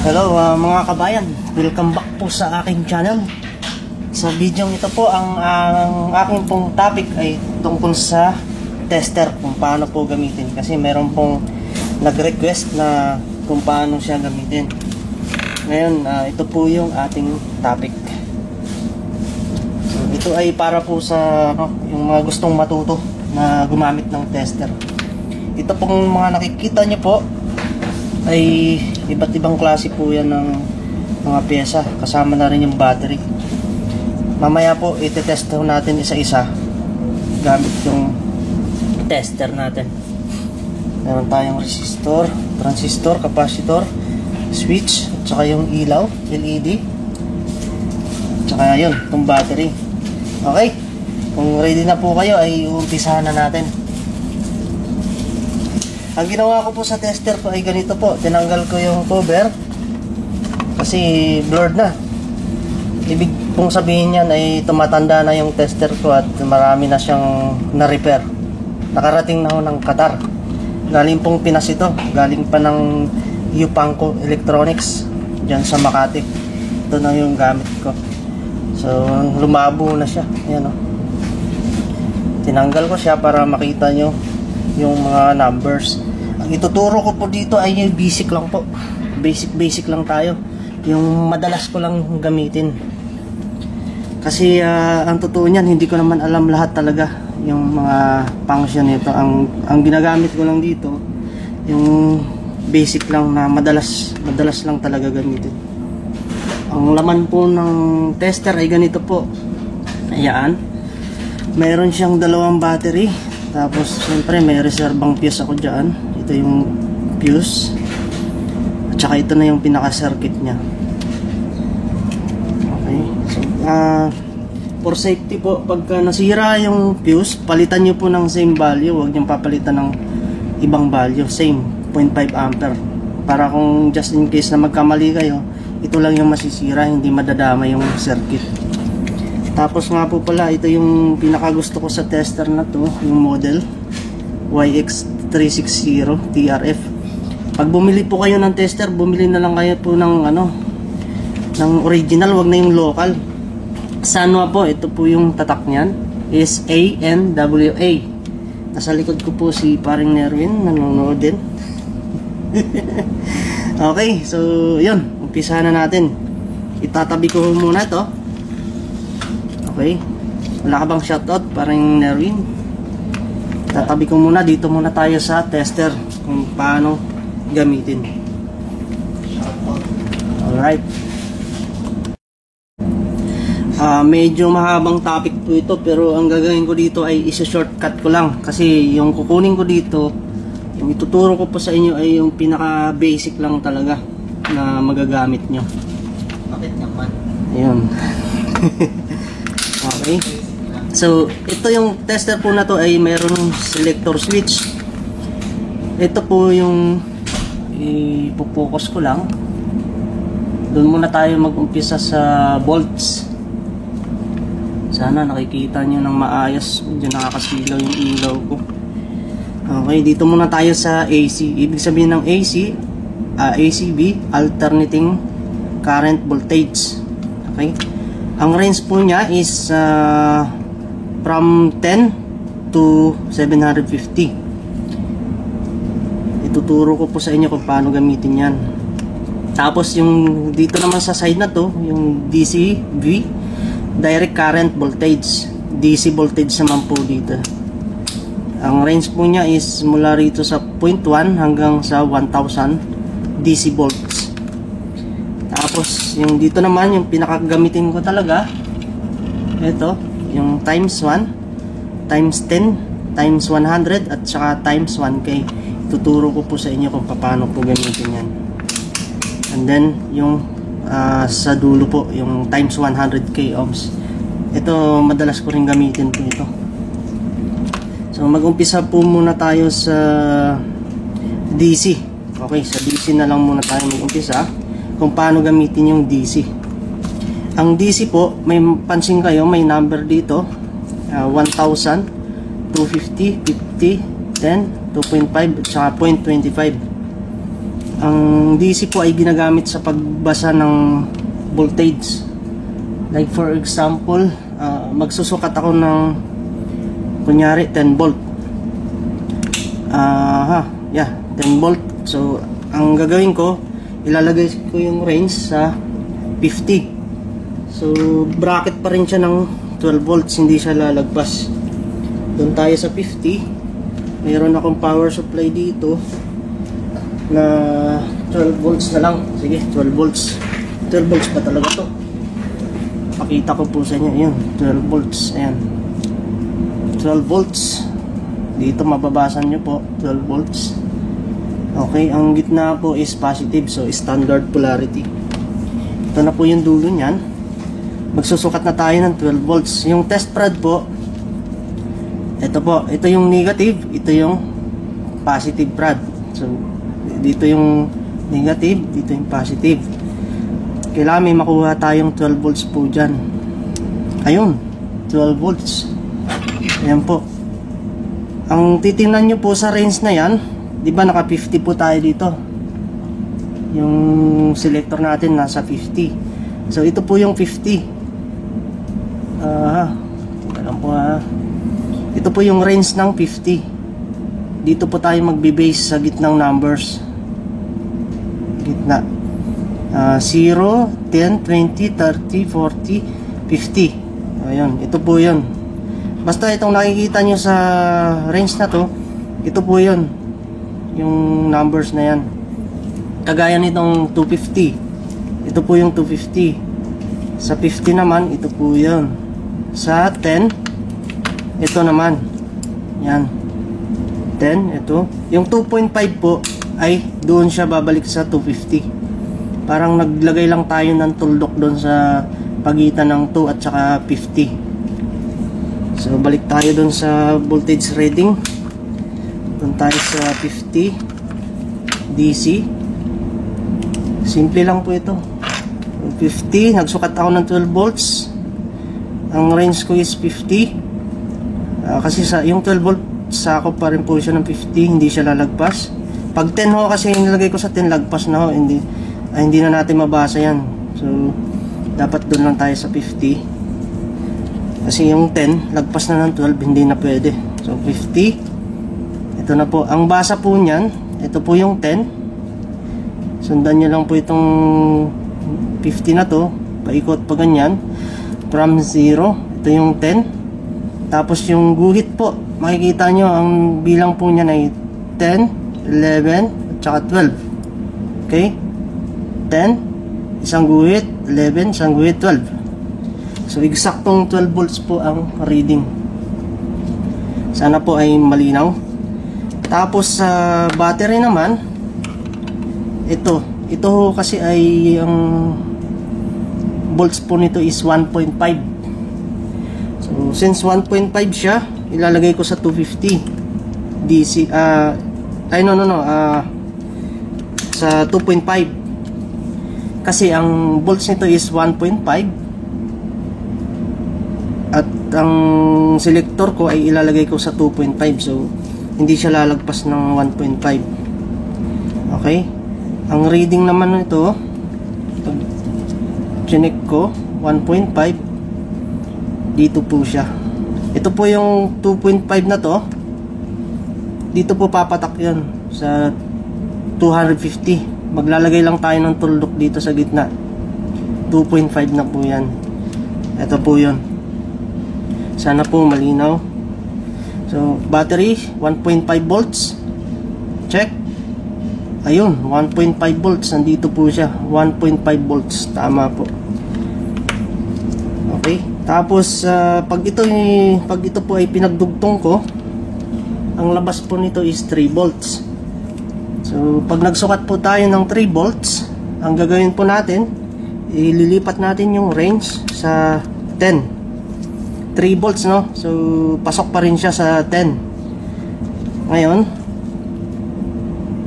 Hello mga kabayan, welcome back po sa aking channel. Sa video ito po, ang aking pong topic ay tungkol sa tester, kung paano po gamitin. Kasi meron pong nag-request na kung paano siya gamitin. Ngayon, ito po yung ating topic. So, ito ay para po sa yung mga gustong matuto na gumamit ng tester. Ito pong mga nakikita nyo po ay iba't ibang klase po yan ng mga pyesa, kasama na rin yung battery. Mamaya po itetest natin isa-isa gamit yung tester natin. Meron tayong resistor, transistor, capacitor, switch, at saka yung ilaw, LED, at saka yun, itong battery. Okay, kung ready na po kayo ay uumpisahan na natin. Ang ginawa ko po sa tester ko ay ganito po. Tinanggal ko yung cover kasi blurred na. Ibig pong sabihin yan ay tumatanda na yung tester ko at marami na siyang na-repair. Nakarating na ho ng Qatar. Galing pong Pinas ito. Galing pa ng Yupanco Electronics dyan sa Makati. Ito na yung gamit ko. So lumabo na siya. Ayan o. Tinanggal ko siya para makita nyo yung mga numbers. Ang ituturo ko po dito ay yung basic lang po. Basic lang tayo. Yung madalas ko lang gamitin. Kasi ang totoo niyan, hindi ko naman alam lahat talaga yung mga function nito. Ang ginagamit ko lang dito, yung basic lang na madalas lang talaga gamitin. Ang laman po ng tester ay ganito po. Ayan. Meron siyang dalawang battery. Tapos, siyempre, may reserbang fuse ako dyan. Ito yung fuse. At saka ito na yung pinaka-circuit niya. Okay. So, for safety po, pagka nasira yung fuse, palitan nyo po ng same value. Huwag nyo papalitan ng ibang value. Same, 0.5 ampere. Para kung just in case na magkamali kayo, ito lang yung masisira, hindi madadama yung circuit. Tapos nga po pala, ito yung pinakagusto ko sa tester na to, yung model YX360 TRF. Pag bumili po kayo ng tester, bumili na lang kayo po ng ng original, wag na yung local. Sanwa po, ito po yung tatak niyan, is ANWA. Nasa likod ko po si paring Nerwin, nanonood din. Okay, so yun, umpisahan na natin. Itatabi ko muna to. Okay, wala ka bang shoutout parang Nerwin? Tatabi ko muna, dito muna tayo sa tester kung paano gamitin. Alright. Medyo mahabang topic po ito, pero ang gagawin ko dito ay isa-shortcut ko lang. Kasi yung kukunin ko dito, yung ituturo ko po sa inyo ay yung pinaka-basic lang talaga na magagamit nyo. Bakit naman? Ayun. Okay. So, ito yung tester po na to ay mayroong selector switch. Ito po yung ipo-focus ko lang. Doon muna tayo mag-umpisa sa volts. Sana nakikita nyo ng maayos. Medyo nakakasilaw yung ilaw ko. Okay, dito muna tayo sa AC. Ibig sabihin ng AC, ACV, alternating current voltage. Okay. Ang range po niya is from 10 to 750. Ituturo ko po sa inyo kung paano gamitin yan. Tapos yung dito naman sa side na to, yung DCV, direct current voltage. DC voltage naman po dito. Ang range po niya is mula rito sa 0.1 hanggang sa 1000 DC volts. Tapos, yung dito naman, yung pinakagamitin ko talaga, ito, yung times 1, times 10, times 100, at saka times 1K. Tuturo ko po sa inyo kung paano po gamitin yan. And then, yung sa dulo po, yung times 100K ohms. Ito, madalas ko rin gamitin po ito. So, mag-umpisa po muna tayo sa DC. Okay, sa DC na lang muna tayo mag-umpisa. Kung paano gamitin yung DC. Ang DC po, may pansin kayo, may number dito, 1,000, 250, 50, 10, 2.5 at saka 0.25. Ang DC po ay ginagamit sa pagbasa ng voltage. Like for example, magsusukat ako ng kunyari 10 volt. 10 volt. So, ang gagawin ko, ilalagay ko yung range sa 50. So, bracket pa rin siya ng 12 volts, hindi siya lalagpas. Doon tayo sa 50. Mayroon akong power supply dito na 12 volts na lang. Sige, 12 volts. 12 volts pa talaga to. Pakita ko po sa inyo. Ayan, 12 volts. Ayan. 12 volts. Dito mababasan nyo po, 12 volts. Okay, ang gitna po is positive. So, standard polarity. Ito na po yung dulo nyan. Magsusukat na tayo ng 12 volts. Yung test prod po, ito po. Ito yung negative. Ito yung positive prod. So, dito yung negative. Dito yung positive. Kailangan may makuha tayong 12 volts po dyan. Ayun, 12 volts. Ayan po. Ang titingnan nyo po sa range na yan, di ba naka 50 po tayo dito. Yung selector natin nasa 50. So ito po yung 50. Alam po ito po yung range ng 50. Dito po tayo magbe-base sa gitnang numbers. Gitna. 0, 10, 20, 30, 40, 50. Ayun, ito po yun. Basta itong nakikita nyo sa range na to, ito po yun. Yung numbers na yan. Kagaya nitong 250. Ito po yung 250. Sa 50 naman, ito po yun. Sa 10, ito naman. Yan. 10, ito. Yung 2.5 po, ay doon siya babalik sa 250. Parang naglagay lang tayo ng tuldok doon sa pagitan ng 2 at saka 50. So balik tayo doon sa voltage reading. Doon tayo sa 50 DC. Simple lang po ito. 50, nagsukat ako ng 12 volts. Ang range ko is 50. Kasi yung 12 volts sakop pa rin po siya ng 50, hindi siya lalagpas. Pag 10 ho kasi nilagay ko sa 10, lagpas na ho, hindi na natin mabasa yan. So dapat doon lang tayo sa 50. Kasi yung 10, lagpas na ng 12, hindi na pwede. So 50. Ito na po. Ang basa po niyan, ito po yung 10. Sundan nyo lang po itong 50 na to. Paikot pa ganyan. From 0, ito yung 10. Tapos yung guhit po, makikita nyo, ang bilang po niyan ay 10, 11, at saka 12. Okay? 10, isang guhit, 11, isang guhit, 12. So, eksaktong 12 volts po ang reading. Sana po ay malinaw. Tapos, sa battery naman, ito kasi ay ang volts po nito is 1.5. So, since 1.5 siya, ilalagay ko sa 250 DC. Sa 2.5. Kasi ang volts nito is 1.5 at ang selector ko ay ilalagay ko sa 2.5, so hindi siya lalagpas ng 1.5. Okay, ang reading naman nito, pag chinek ko 1.5, dito po siya. Ito po yung 2.5 na to, dito po papatak yun sa 250. Maglalagay lang tayo ng tuldok dito sa gitna. 2.5 na po yan. Ito po yun. Sana po malinaw. So, battery 1.5 volts. Check. Ayun, 1.5 volts. Nandito po siya. 1.5 volts. Tama po. Okay. Tapos, pag ito po ay pinagdugtong ko, ang labas po nito is 3 volts. So, pag nagsukat po tayo ng 3 volts, ang gagawin po natin, ililipat natin yung range sa 10. 3 volts, no? So, pasok pa rin siya sa 10. Ngayon,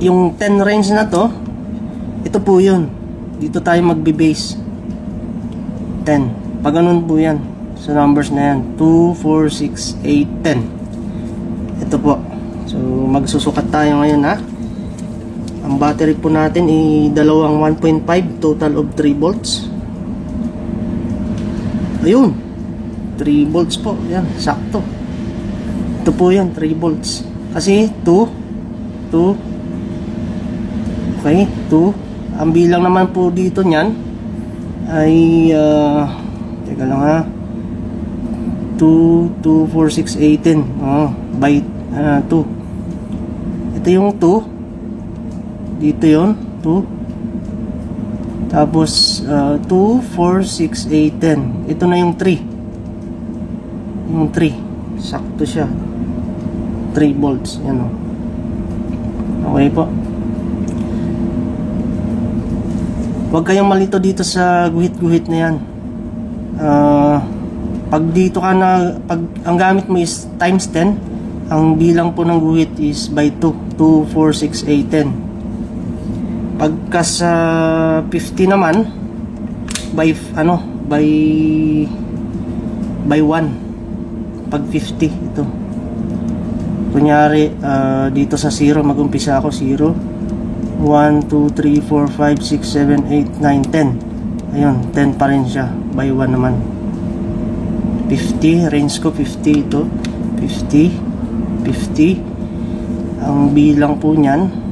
yung 10 range na to, ito po yun. Dito tayo magbe-base. 10. Pag ganun po yan. Sa numbers na yan. 2, 4, 6, 8, 10. Ito po. So, magsusukat tayo ngayon, ha? Ang battery po natin ay dalawang 1.5, total of 3 volts. Ayun, 3 volts po, yan, sakto. Ito po yan, 3 volts. Kasi 2, okay, 2. Ang bilang naman po dito niyan ay teka lang ha, 2, 2, 4, 6, 18 by 2. Ito yung 2, dito yon 2, tapos 2, 4, 6, 8, 10. Ito na yung 3, yung 3, sakto siya, 3 volts, yan o. Okay po. Huwag kayong malito dito sa guhit-guhit na yan. Pag dito ka na, pag ang gamit mo is times 10, ang bilang po ng guhit is by 2, 2, 4, 6, 8, 10. Pagka sa 50 naman, by by 1. Pag 50 ito. Kunyari dito sa 0, mag-umpisa ako 0, 1, 2, 3, 4, 5, 6, 7, 8, 9, 10. Ayun, 10 pa rin siya. By 1 naman. 50, range ko 50 ito. 50, 50. Ang bilang po niyan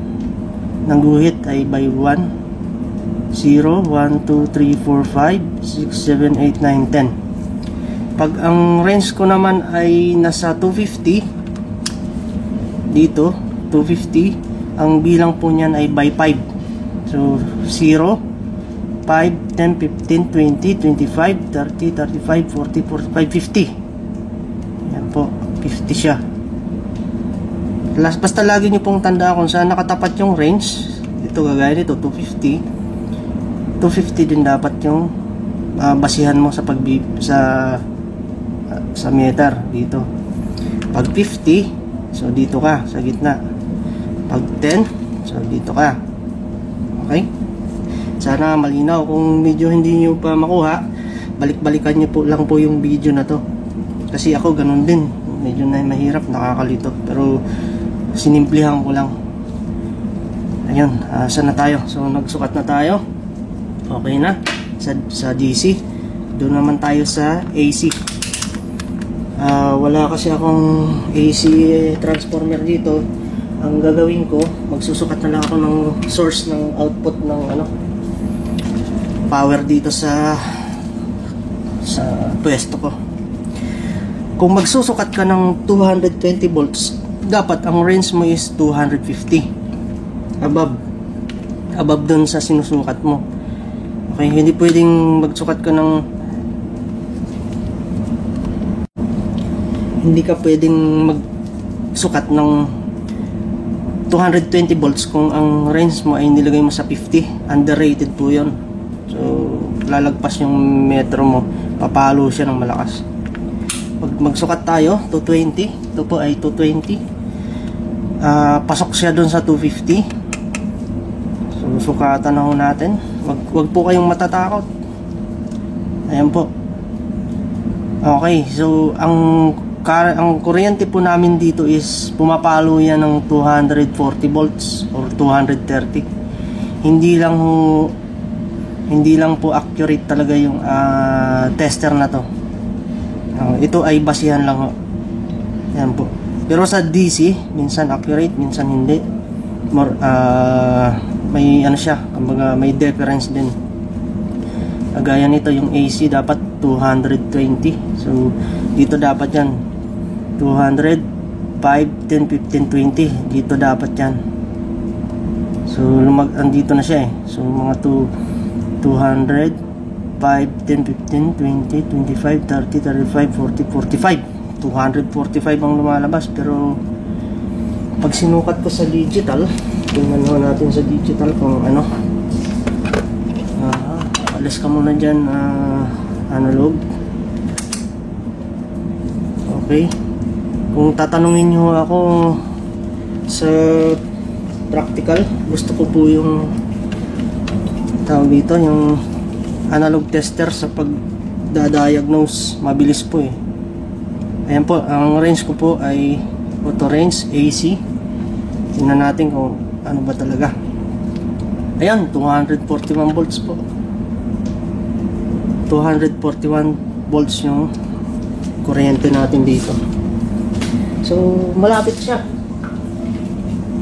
ng guhit ay by 1. 0, 1, 2, 3, 4, 5, 6, 7, 8, 9, 10. Pag ang range ko naman ay nasa 250, dito, 250, ang bilang po niyan ay by 5. So 0, 5, 10, 15, 20, 25, 30, 35, 40, 45, 50. Yan po, 50 siya. Basta lagi nyo pong tandaan kung saan nakatapat yung range. Ito kagaya nito, 250. 250 din dapat yung basihan mo sa sa meter dito. Pag 50, so dito ka sa gitna. Pag 10, so dito ka. Okay? Sana malinaw. Kung medyo hindi nyo pa makuha, balik-balikan nyo po lang po yung video na to. Kasi ako ganun din. Medyo na mahirap, nakakalito. Pero sinimplihan ko lang. Ayun, saan na tayo? So nagsukat na tayo. Okay na. Sa DC. Doon naman tayo sa AC. Wala kasi akong AC transformer dito. Ang gagawin ko, magsusukat na lang ako ng source ng output ng power dito sa pwesto ko. Kung magsusukat ka ng 220 volts, dapat ang range mo is 250 above dun sa sinusukat mo. Okay, hindi pwedeng magsukat ka ng hindi ka pwedeng magsukat ng 220 volts kung ang range mo ay nilagay mo sa 50. Underrated po yun. So lalagpas yung metro mo, papalo siya ng malakas. Pag magsukat tayo 220, ito po ay 220, pasok siya dun sa 250. So sukatan na ho natin. Wag po kayong matatakot. Ayan po. Okay, so ang kuryente po namin dito is pumapalo yan ng 240 volts or 230. Hindi lang po accurate talaga yung tester na to. Ito ay basihan lang ho. Yan po. Pero sa DC, minsan accurate, minsan hindi. More, may ano siya, kumbaga may difference din. Gaya nito yung AC dapat 220. So dito dapat yan 200, 5, 10, 15, 20. Dito dapat yan. So andito na siya eh. So mga 200, 5, 10, 15, 20, 25, 30, 35, 40, 45. 245 ang lumalabas. Pero pag sinukat ko sa digital, tingnan natin sa digital kung ano. Alis ka muna dyan, analog. Okay. Kung tatanungin nyo ako sa practical, gusto ko po yung tawag dito, yung analog tester sa pagdadiagnose. Mabilis po eh. Ayan po, ang range ko po ay auto range AC. Tingnan natin kung ano ba talaga. Ayan, 241 volts po. 241 volts yung kuryente natin dito. So, malapit siya.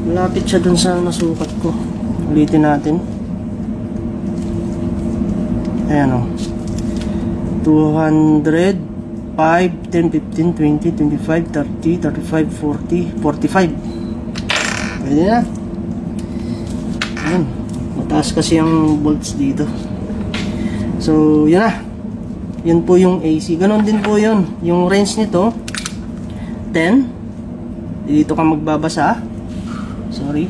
Malapit siya dun sa nasukat ko. Ulitin natin. Ayan o. 200, 5, 10, 15, 20, 25, 30, 35, 40, 45. Pwede na. Ayan. Mataas kasi ang volts dito. So, yun na. Yun po yung AC. Ganon din po yun. Yung range nito, 10. Dito ka magbabasa. Sorry.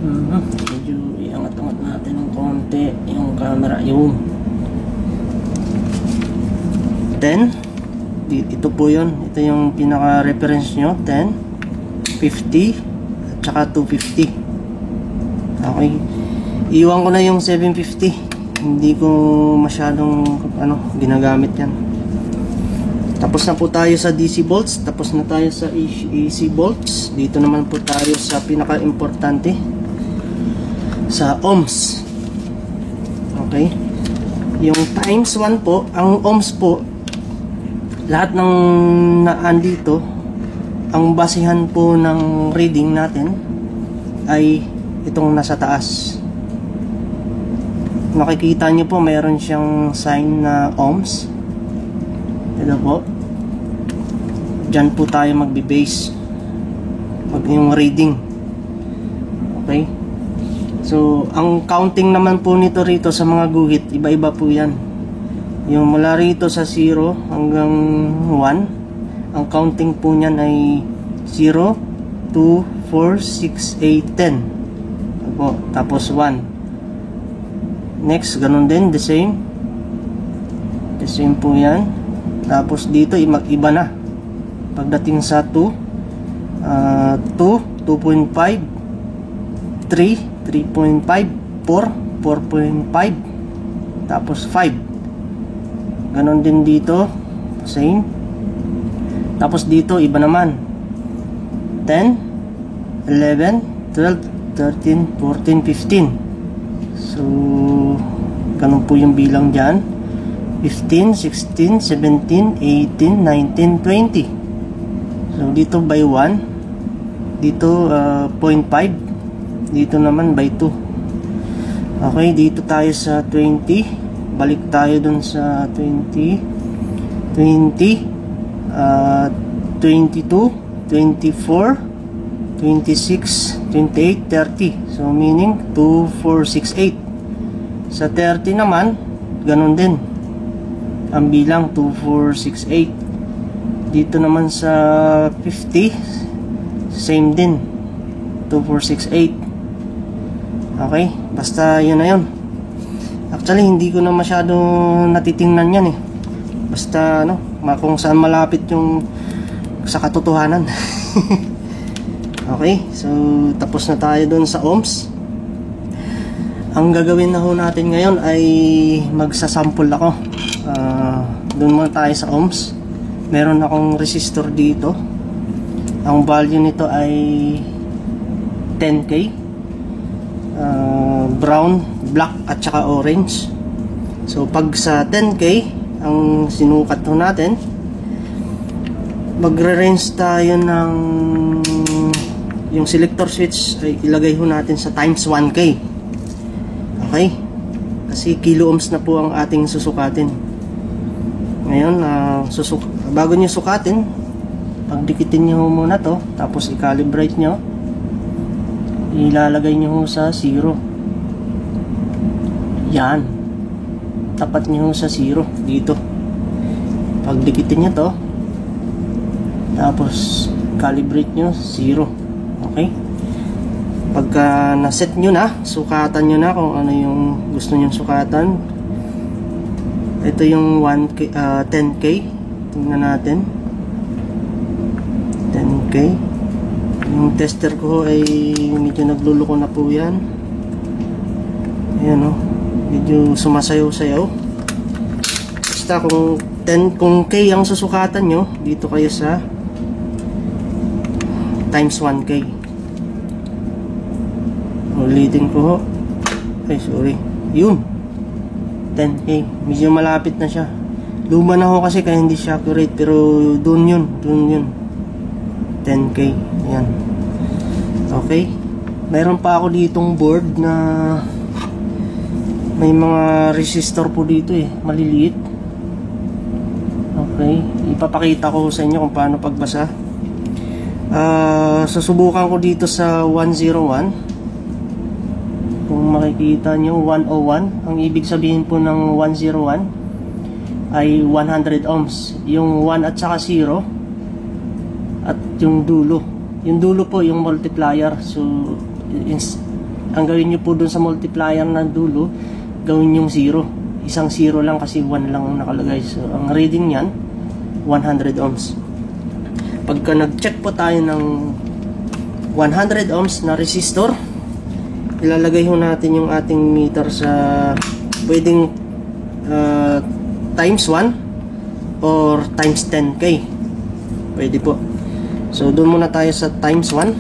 Medyo iangat-angat natin ng konti yung camera. Yun. 10. Ito po yun. Ito yung pinaka-reference nyo. 10, 50, at saka 250. Okay. Iwan ko na yung 750. Hindi ko masyadong ginagamit yan. Tapos na po tayo sa DC volts. Tapos na tayo sa AC volts. Dito naman po tayo sa pinaka-importante, sa ohms. Okay. Yung times 1 po, ang ohms po, lahat ng naandito, ang basihan po ng reading natin ay itong nasa taas. Nakikita nyo po, mayroon siyang sign na ohms. Ito po. Diyan po tayo magbe-base yung reading. Okay. So, ang counting naman po nito rito sa mga guhit, iba-iba po yan. Yung mula rito sa 0 hanggang 1, ang counting po niyan ay 0, 2, 4, 6, 8, 10. Opo. Tapos 1. Next, ganun din, the same. The same po yan. Tapos dito, iba na. Pagdating sa 2, 2.5, 3, 3.5, 4, 4.5, tapos 5. Ganon din dito, same. Tapos dito, iba naman. 10, 11, 12, 13, 14, 15. So, ganun po yung bilang dyan. 15, 16, 17, 18, 19, 20. So, dito by 1. Dito 0.5. Dito naman by 2. Okay, dito tayo sa 20. Balik tayo dun sa 20. 20. 22. 24. 26, 28, 30. So, meaning 2, 4, 6, 8. Sa 30 naman, ganun din. Ang bilang 2, 4, 6, 8. Dito naman sa 50, same din. 2, 4, 6, 8. Okay? Basta yun na yun. Actually, hindi ko na masyado natitingnan yan eh. Basta, kung saan malapit yung sa katotohanan. Okay, so tapos na tayo dun sa ohms. Ang gagawin na ho natin ngayon ay magsasample ako. Dun muna tayo sa ohms. Meron akong resistor dito. Ang value nito ay 10K. Brown, black at saka orange. So pag sa 10K ang sinukat ho natin, magre-range tayo ng yung selector switch ay ilagay ho natin sa times 1K. Okay? Kasi kilo ohms na po ang ating susukatin. Ngayon, bago nyo sukatin, pagdikitin nyo muna to, tapos i-calibrate nyo, ilalagay nyo ho sa 0. Yan. Tapat nyo ho sa 0 dito. Pagdikitin nyo to, tapos calibrate nyo 0. Okay? Pagka na-set nyo na, sukatan nyo na kung ano yung gusto nyo sukatan. Ito yung 10K. Tingnan natin. 10K. Yung tester ko ay medyo nagluluko na po yan. Ayan o. Medyo sumasayaw-sayaw. Basta kung K ang susukatan nyo, dito kayo sa times 1K. Ulitin ko ho. Ay, sorry. Yun. 10K. Medyo malapit na siya. Luma na ho kasi kaya hindi siya accurate. Pero dun yun. 10K. Ayan. Okay. Mayroon pa ako ditong board na may mga resistor po dito maliliit. Okay. Ipapakita ko sa inyo kung paano pagbasa. Susubukan ko dito sa 101. Kung makikita nyo 101, ang ibig sabihin po ng 101 ay 100 ohms. Yung 1 at saka 0 at yung dulo po yung multiplier. So ang gawin nyo po dun sa multiplier na dulo, gawin yung 0. Isang 0 lang kasi 1 lang ang nakalagay. So ang reading nyan 100 ohms. Pagka nag-check po tayo ng 100 ohms na resistor, ilalagay ho natin yung ating meter sa pwedeng times 1 or times 10K. Pwede po. So doon muna tayo sa times 1.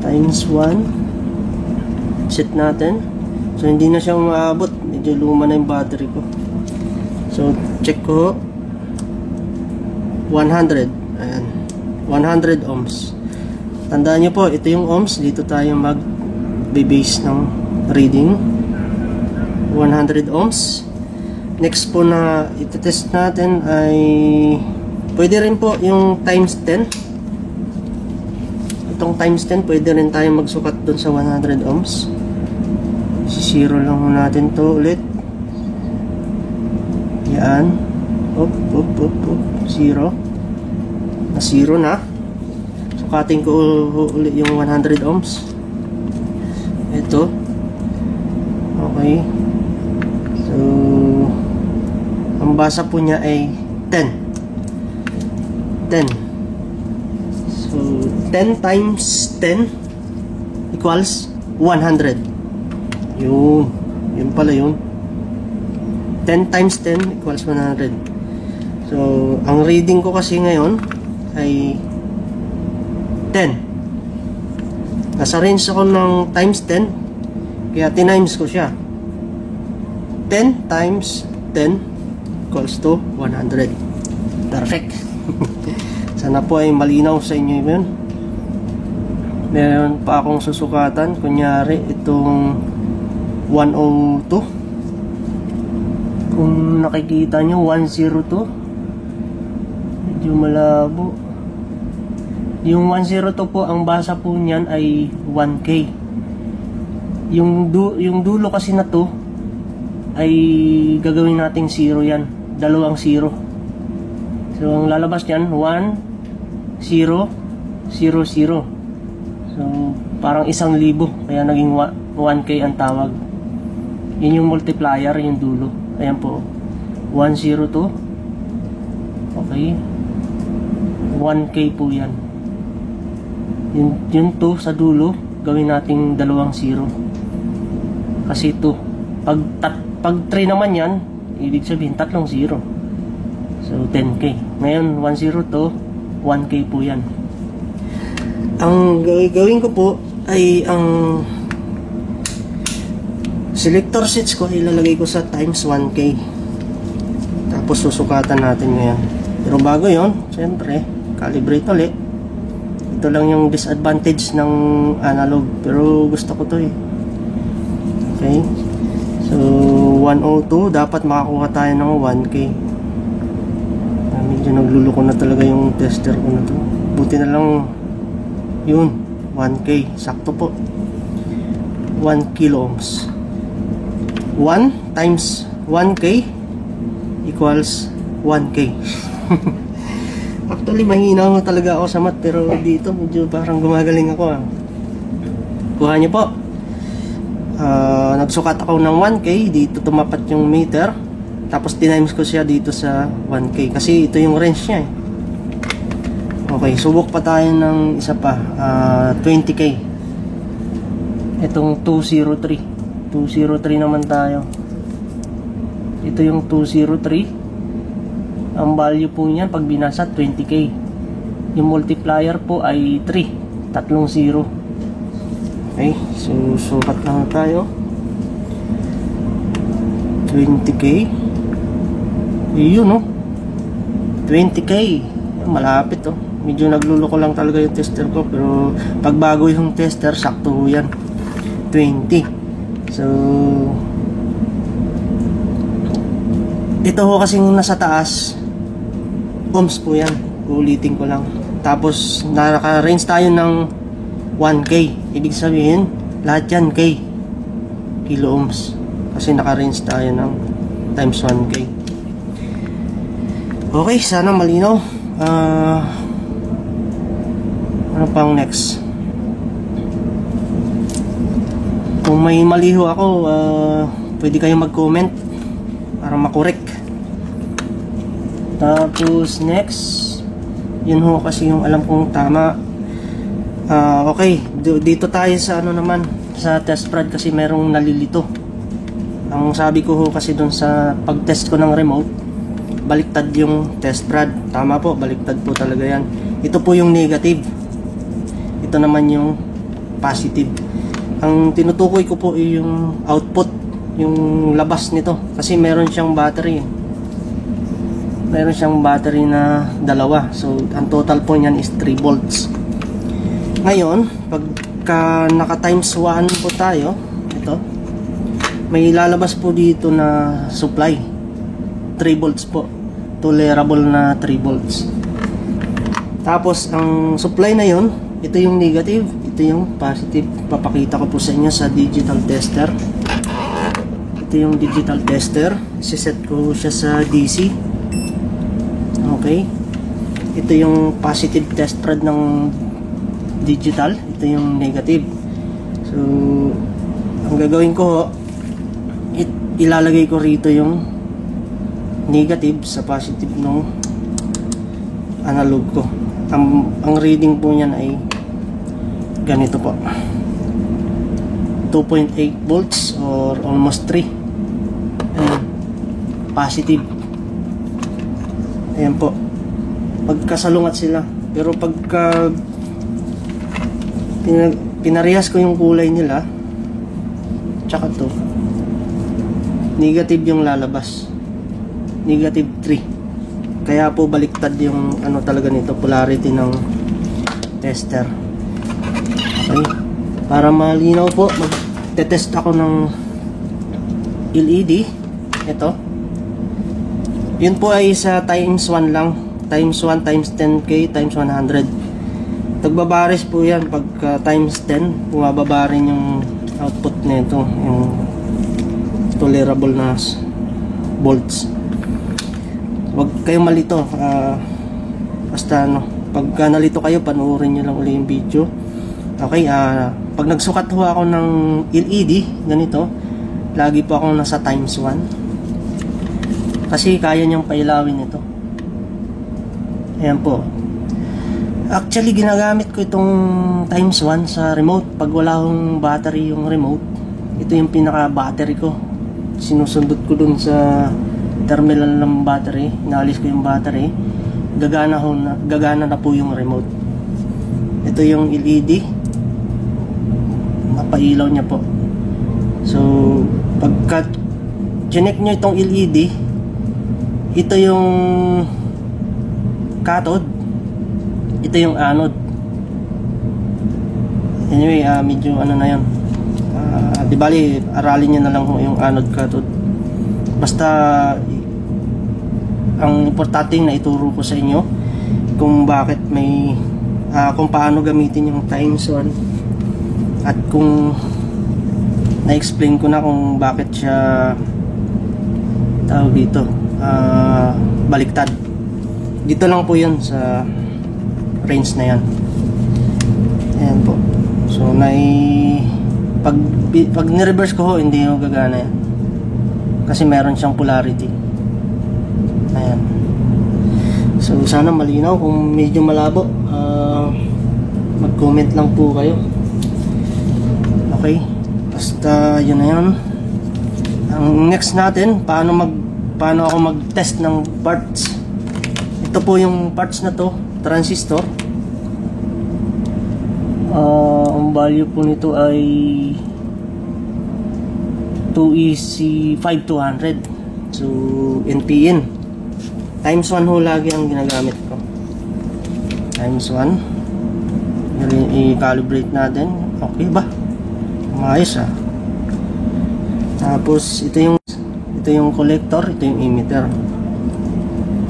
Times 1. Set natin. So hindi na siya umaabot. Medyo luma na yung battery ko. So check ko ho. 100. Ayan. 100 ohms. Tandaan nyo po, ito yung ohms. Dito tayo mag-base ng reading. 100 ohms. Next po na iti-test natin ay pwede rin po yung times 10. Itong times 10, pwede rin tayo magsukat dun sa 100 ohms. Zero lang natin to ulit. Yan. Up. 0. Na 0 na. Sukatin ko ulit yung 100 ohms. Ito. Okay. So, ang basa po niya ay 10. So, 10 times 10 equals 100. Yun pala yun. 10 times 10 equals 100. So, ang reading ko kasi ngayon ay 10. Nasa range ako ng times 10, kaya tinimes ko siya. 10 times 10 equals to 100. Perfect. Sana po ay malinaw sa inyo yun. Meron pa akong susukatan. Kunyari itong 102. Kung nakikita nyo 102, medyo malabo. Yung 102 po, ang basa po niyan ay 1K. Yung dulo kasi na to ay gagawin nating 0 yan. Dalawang 0. So ang lalabas niyan 1 0 0 0. So parang 1,000, kaya naging 1K ang tawag. Yun yung multiplier, yung dulo. Ayan po. 102. Okay. 1K po yan. Yun to sa dulo, gawin nating dalawang 0. Kasi to, pag 3 naman yan, ibig sabihin tatlong 0. So 10K. Ngayon 10 to 1K po yan. Ang gawin ko po ay ang selector switch ko ilalagay ko sa times 1K. Tapos susukatan natin ngayon. Pero bago yon, siyempre calibrate ulit. Ito lang yung disadvantage ng analog, pero gusto ko to Okay. So 102, dapat makakuha tayo ng 1K. Medyo nagluluko na talaga yung tester ko na to. Buti na lang yun, 1K, sakto po. 1 kilo ohms. 1 times 1K equals 1K. Actually, mahina mo talaga ako sa math, pero dito medyo parang gumagaling ako. Kuha niyo po. Nagsukat ako ng 1K, dito tumapat yung meter. Tapos tinimes ko siya dito sa 1K kasi ito yung range niya Okay, subok pa tayo ng isa pa, 20K. Itong 203 naman tayo. Ito yung 203. Ang value po niyan pag binasa 20K. Yung multiplier po ay 3, tatlong 0. Okay, so sukat na tayo. 20k. Yun, no? 20k. Malapit, oh. Medyo nagluloko lang talaga yung tester ko, pero pag bago yung tester, sakto yan. 20. So ito ho kasing nasa taas, ohms po yan. Ulitin ko lang. Tapos naka-range tayo ng 1k. Ibig sabihin lahat yan k, kilo ohms, kasi naka-range tayo ng times 1k. Okay, sana malinaw. Ano pang next? Kung may mali ho ako, pwede kayong mag-comment para makorek. Tapos next, yun ho kasi yung alam kong tama. Okay, dito tayo sa ano naman, sa test prod, kasi merong nalilito. Ang sabi ko ho kasi dun sa pag-test ko ng remote, baliktad yung test prod. Tama po, baliktad po talaga yan. Ito po yung negative, ito naman yung positive. Ang tinutukoy ko po ay yung output, yung labas nito, kasi meron siyang battery. Meron siyang battery na dalawa. So ang total po niyan is 3 volts. Ngayon, pagka naka times 1 po tayo, ito, may lalabas po dito na supply 3 volts po, tolerable na 3 volts. Tapos ang supply na yon, ito yung negative, ito yung positive. Papakita ko po sa inyo sa digital tester. Ito yung digital tester. Siset ko siya sa DC. Okay, ito yung positive test rod ng digital, ito yung negative. So ang gagawin ko, ilalagay ko rito yung negative sa positive ng analog ko. Ang reading po niyan ay ganito po, 2.8 volts or almost 3. Ayan, positive. Ayan po, pagkasalungat sila. Pero pagka pinarehas ko yung kulay nila, tsaka to, negative yung lalabas, negative 3. Kaya po baliktad yung ano talaga nito, polarity ng tester. Okay, para malinaw po, mag-test ako ng LED. Ito, yun po ay sa times 1 lang, times 1 times 10k times 100. Nagbabaris po yan pagka times 10, bumababa rin yung output nito, yung tolerable na volts. Huwag kayong malito, basta ano, pagka nalito kayo, panoorin nyo lang uli yung video. Okay, pag nagsukat ho ako ng LED ganito, lagi po akong nasa times 1, kasi kaya niyang pailawin ito. Ayan po. Actually, ginagamit ko itong times 1 sa remote. Pag wala akong battery yung remote, ito yung pinaka battery ko. Sinusundot ko dun sa terminal ng battery, inaalis ko yung battery, gagana na po yung remote. Ito yung LED, mapailaw niya po. So pagka chinek nyo itong LED, ito yung cathode, ito yung anode. Anyway, medyo ano na yun, di bali aralin nyo na lang yung anode cathode. Basta ang importante na ituro ko sa inyo kung bakit may kung paano gamitin yung times 1, at kung na-explain ko na kung bakit siya tawag dito baliktad. Dito lang po yun sa range na yan. Ayan po. So pag ni-reverse ko ho, hindi ho gagana yan, kasi meron siyang polarity. Ayan. So sana malinaw. Kung medyo malabo, mag-comment lang po kayo. Okay, basta yun na yun. Ang next natin, paano ako mag-test ng parts. Ito po yung parts na to, transistor. Ang value po nito ay 2EC5200. So NPN times 1 ho lagi ang ginagamit ko. Times 1. I-calibrate natin. Okay ba? Maayos ah. Tapos ito yung collector, ito yung emitter.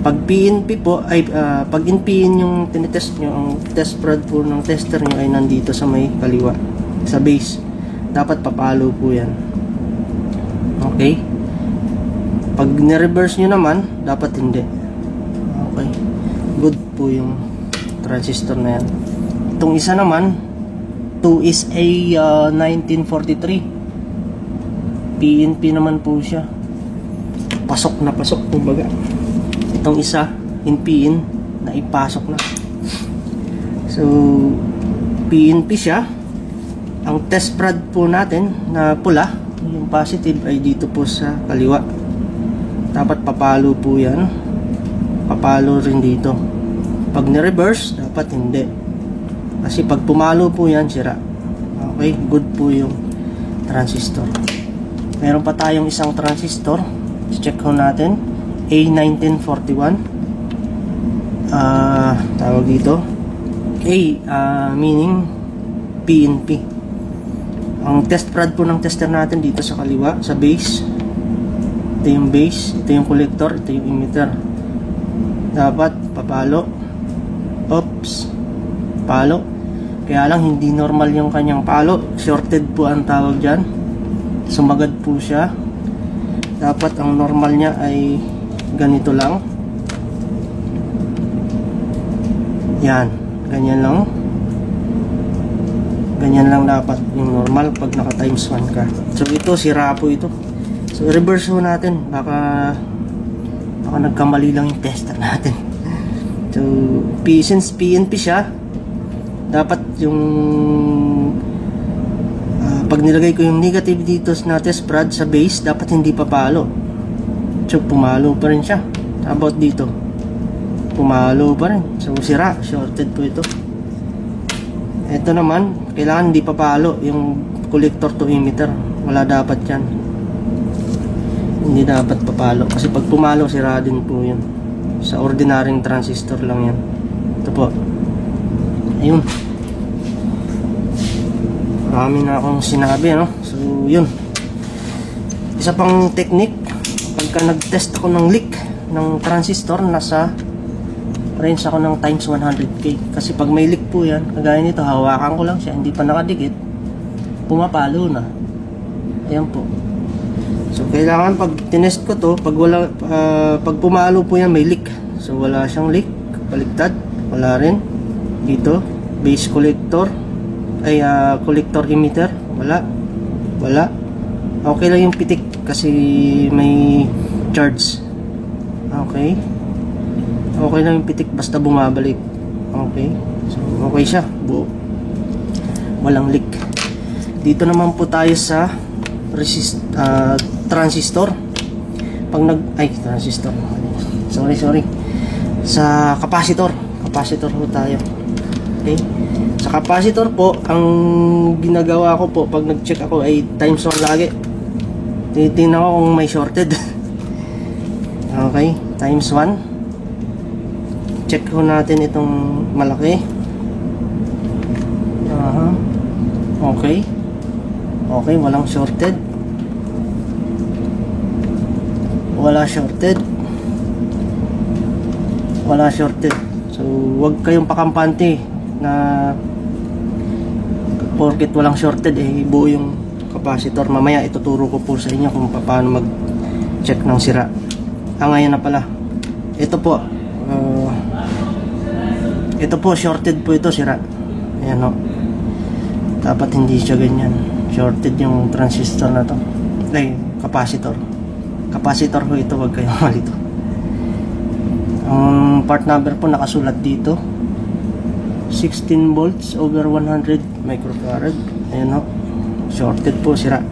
Pag PNP po ay pag NPN yung tinetest nyo, ang test prod po ng tester nyo ay nandito sa may kaliwa, sa base. Dapat papalo po yan. Okay. Pag ni-reverse nyo naman, dapat hindi. Okay. Good po yung transistor na yan. Itong isa naman, 2SA 1943. PNP naman po siya. Pasok na pasok kumbaga. Itong isa, NPN, na ipasok na. So, PNP siya. Ang test prod po natin na pula, yung positive ay dito po sa kaliwa. Dapat papalo po yan. Papalo rin dito. Pag ni-reverse, dapat hindi. Kasi pag pumalo po yan, sira. Okay, good po yung transistor. Meron pa tayong isang transistor. Check ko natin. A1941. Tawag dito. Meaning PNP. Ang test prod po ng tester natin dito sa kaliwa, sa base. Ito yung base, ito yung collector, ito yung emitter. Dapat papalo. Oops. Palo. Kaya lang hindi normal yung kanyang palo. Shorted po ang tawag dyan. Sumagad po siya. Dapat ang normal niya ay ganito lang. Yan. Ganyan lang. Ganyan lang dapat yung normal pag naka times 1 ka. So ito, sira po ito. So reverse po natin. Baka nagkamali lang yung tester natin. So since PNP siya, dapat yung pag nilagay ko yung negative dito na test prod sa base, dapat hindi papalo. So pumalo pa rin siya. How about dito? Pumalo pa rin. So sira, shorted po ito. Ito naman, kailangan hindi papalo yung collector to emitter. Wala dapat yan. Hindi dapat papalo. Kasi pag pumalo, sira din po yun. Sa ordinaryong transistor lang yan. Ito po. Ayun. Marami na akong sinabi, no? So, yun. Isa pang technique, pagka nag-test ako ng leak ng transistor, nasa range ako ng times 100k. Kasi pag may leak po yan, kagaya nito, hawakan ko lang siya, hindi pa nakadikit, pumapalo na. Ayan po. So, kailangan pag tinest ko to, pag pumalo po yan, may leak. So, wala siyang leak. Baliktad. Wala rin. Dito, base collector. Collector emitter. Wala. Okay lang yung pitik kasi may charge. Okay lang yung pitik basta bumabalik. Okay, so okay siya, buo, walang leak. Dito naman po tayo sa transistor. Transistor, sorry, sa capacitor po tayo. Okay, sa capacitor po, ang ginagawa ko po pag nag-check ako ay times 1 lagi. Titingnan ko kung may shorted. Okay, times 1. Check ko natin itong malaki. Okay, walang shorted. Wala shorted. So, wag kayong pakampante na porket walang shorted buo yung capacitor. Mamaya ituturo ko po sa inyo kung paano mag-check ng sira. Ngayon na pala. Ito po shorted po ito, sira. Ayan o. Dapat hindi siya ganyan. Shorted yung transistor na to. Capacitor. Capacitor po ito, wag kayong malito. Ang part number po nakasulat dito. 16 volts over 100 microfarad. Ayan o. Shorted po, sira.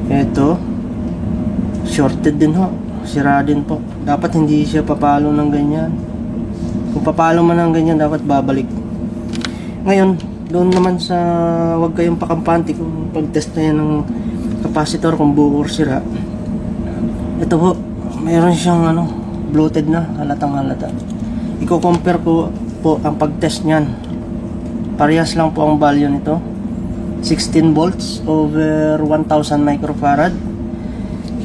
Ito shorted din ho. Sira din po. Dapat hindi siya papalo ng ganyan. Kung papalo man ng ganyan, dapat babalik. Ngayon, doon naman sa wag kayong pakampante kung pag-test na yan ng capacitor kung buo or sira. Ito po, mayroon siyang bloated na, halatang halata. Iko-compare ko po ang pag-test niyan. Parehas lang po ang value nito. 16 volts over 1000 microfarad.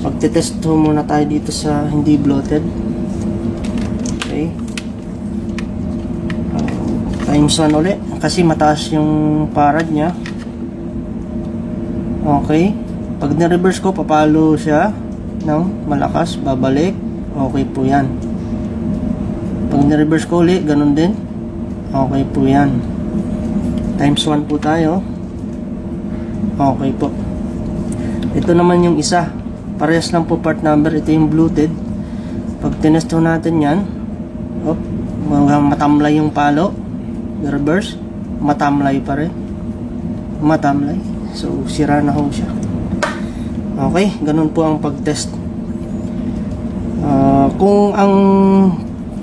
Pagtitest po muna tayo dito sa hindi bloated. Okay. Times 1 ulit kasi mataas yung farad niya. Okay. Pag na-reverse ko, papalo siya ng malakas, babalik. Okay po yan. Pag na-reverse ko ulit, ganun din. Okay po yan. Times 1 po tayo. Okay po. Ito naman yung isa. Parehas lang po part number. Ito yung bloated. Pag tinesto natin yan, matamlay yung palo. Reverse, matamlay pa rin. Matamlay. So, sira na ho siya. Okay, ganun po ang pag-test. Kung ang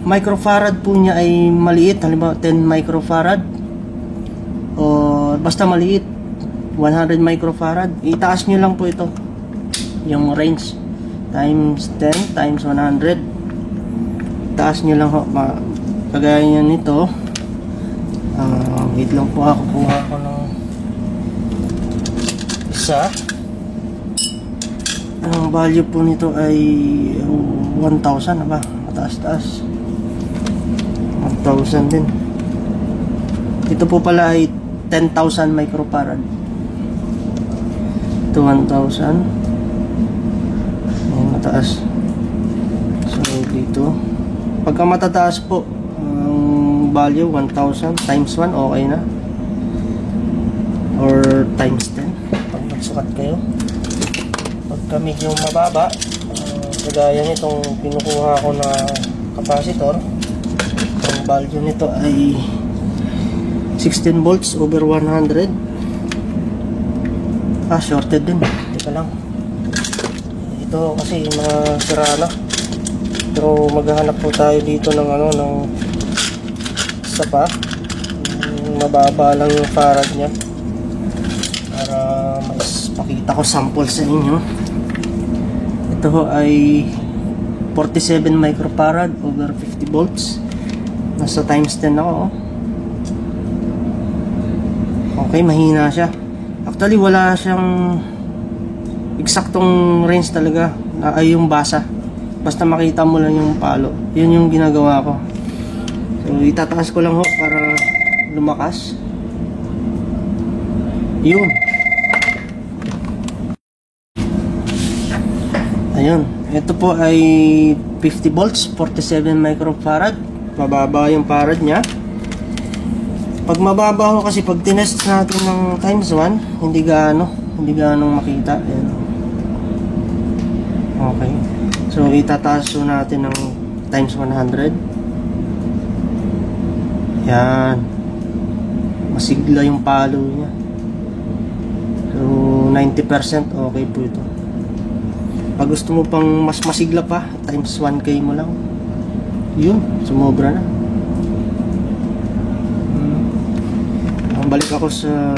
microfarad po niya ay maliit, halimbawa 10 microfarad o basta maliit, 100 microfarad, itaas nyo lang po ito, yung range, times 10 times 100. Itaas nyo lang ho, kagaya nyo nito. Wait lang po, kukuha ko ng isa. Ang value po nito ay 1,000 na ba? Mataas-taas. 1,000 din. Ito po pala ay 10,000 microfarad. Ito 1,000. Ayan, mataas. So dito, pagka matataas po ang value 1,000 times 1, okay na, or times 10 pag nagsukat kayo. Pagka medyo mababa, kagaya nitong pinukuha ko na capacitor, ang value nito ay 16 volts over 100. Shorted din. Teka lang, ito kasi mga sira na. Pero maghahanap po tayo dito ng ng isa pa, mababa lang yung farad nya para mas pakita ko sample sa inyo. Ito ho ay 47 microfarad over 50 volts. Nasa times 10 ako. Okay, mahina siya. Actually wala siyang eksaktong range talaga, ay yung basa. Basta makita mo lang yung palo. Yun yung ginagawa ko. So itataas ko lang ho para lumakas. Yun. Ayun. Ito po ay 50 volts, 47 microfarad. Mababa yung farad niya. Pag mababa ho kasi pag tinest natin ng times 1, hindi ganong makita. Ayan. Okay. So itataas ho natin ng times 100. Yan. Masigla yung palo niya. So 90% okay po ito. Pag gusto mo pang mas masigla pa, times 1K mo lang. Yun, sumobra na. Balik ako sa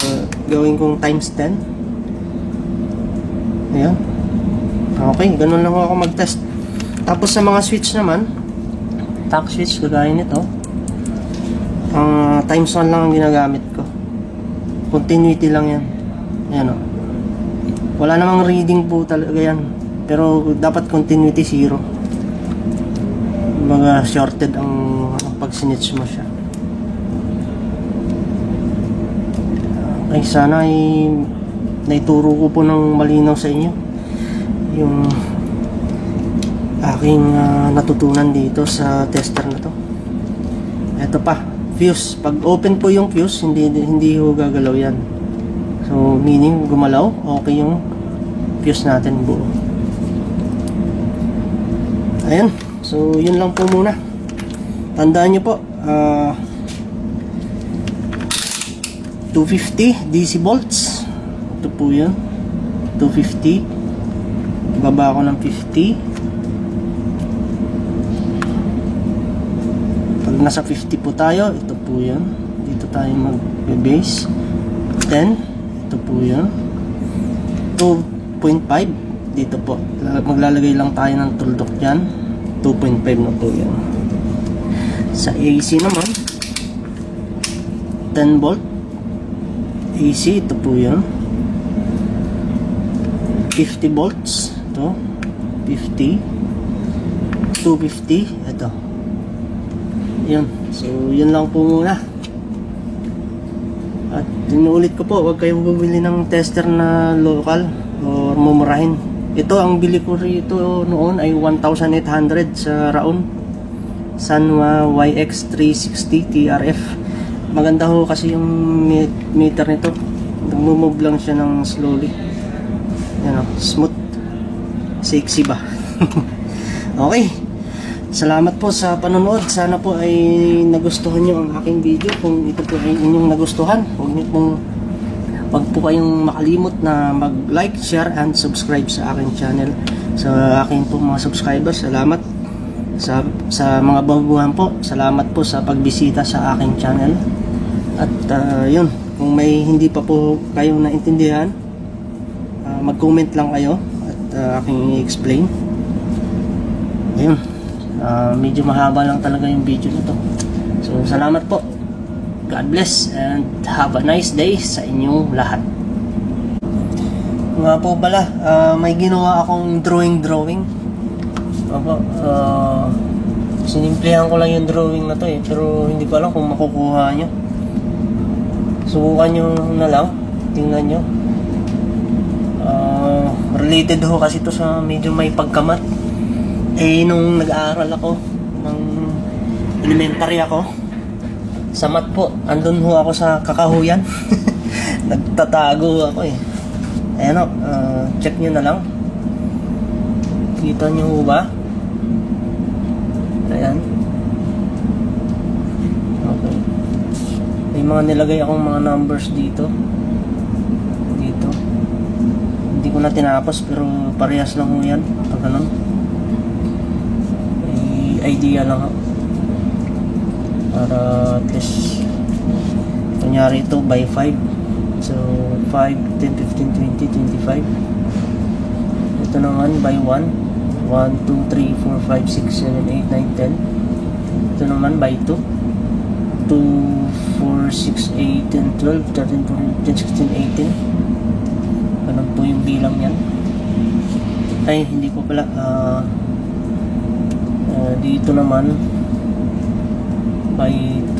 gawin kong times 10. Ayan. Okay, ganun lang ako mag-test. Tapos sa mga switch naman, tack switch kagaya nito, times 1 lang ang ginagamit ko. Continuity lang yan. Ayan o. Wala namang reading po talaga yan. Pero dapat continuity 0. Mga shorted ang pag sinitch mo siya. Okay, sana ay naituro ko po ng malinaw sa inyo yung aking natutunan dito sa tester na to. Ito pa, fuse. Pag open po yung fuse, hindi ho gagalaw yan. So meaning gumalaw, okay yung fuse natin buo. Ayan. So yun lang po muna. Tandaan nyo po, 250 DC volts. Ito po yun, 250. Baba ako ng 50. Pag nasa 50 po tayo, ito po yun. dito tayo mag-base. Then ito po yun, 2.5 dito po. Maglalagay lang tayo ng tuldok dyan. 2.5 na po yan. Sa AC naman 10 volt AC, ito po yun. 50 volts ito, 50, 250 ito. Yun, so yun lang po muna. At tinuulit ko po, huwag kayong bumili ng tester na local or mumurahin. Ito, ang bili ko rito noon ay 1,800 sa Raon Sanwa YX360 TRF. Maganda ho kasi yung meter nito, nagmo-move lang siya ng slowly. Yan o, smooth, sexy ba? Okay, salamat po sa panonood. Sana po ay nagustuhan nyo ang aking video. Kung ito po ay inyong nagustuhan, wag po kayong makalimot na mag-like, share, and subscribe sa aking channel. Sa aking po mga subscribers, salamat. Sa mga baguhan po, salamat po sa pagbisita sa aking channel. At yun, kung may hindi pa po kayong naintindihan, mag-comment lang kayo at aking i-explain. Ayun, medyo mahaba lang talaga yung video nito. So salamat po. God bless and have a nice day sa inyong lahat. Nga po pala, may ginawa akong drawing. Opo, sinimplihan ko lang yung drawing na to pero hindi ko alam kung makukuha nyo. Subukan nyo na lang, tingnan nyo. Related ho kasi to sa medyo may pagkamat. Nung nag-aaral ako ng elementary ako, sa mat po, andun ho ako sa kakahuyan. Nagtatago ako ayan o, check nyo na lang. Kita nyo ho ba? Ayan. Okay, may mga nilagay akong mga numbers dito. Hindi ko na tinapos pero parehas lang ho yan pag ganun. May idea lang ho para at least kunyari ito by 5, so 5, 10, 15, 20, 25. Ito naman by 1, 1, 2, 3, 4, 5, 6, 7, 8, 9, 10. Ito naman by 2, 2, 4, 6, 8, 10, 12, 13, 14, 15, 16, 18. Ganun po yung bilang yan. Ay, hindi po pala. Dito naman by 2.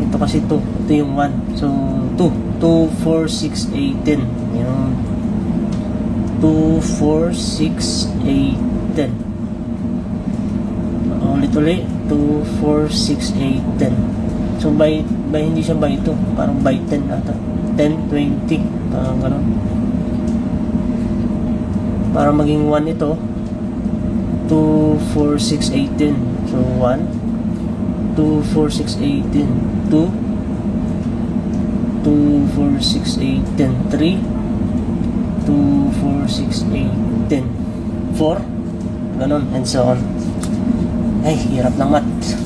Ito kasi 2. Ito yung 1. So 2, 4, 6, 8, 10. Yan. 2, 4, 6, 8, 10. Ulit-ulit. 2, 4, 6, 8, 10. So by hindi siya by 2, parang by 10 ata. 10, 20, parang gano'n. Para maging 1 ito, 2, 4, 6, 18. So 1, 2, 4, 6, 18. 2, 2, 4, 6, 18. 3, 2, 4, 6, 18. 4, gano'n, and so on. Ay, hirap ng math.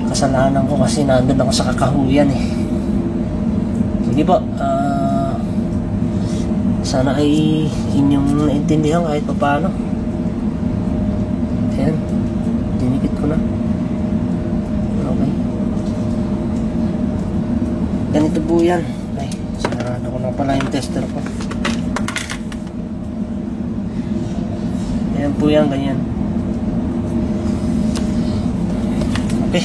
Kasalanan ko kasi nandun ako sa kakahuyan Sige po, sana ay inyong naintindihan kahit pa paano. Ayan, dinikit ko na. Okay, ganito po yan. Ay, sinarado ko na pala yung tester ko. Ayan po yan, ganyan. Okay.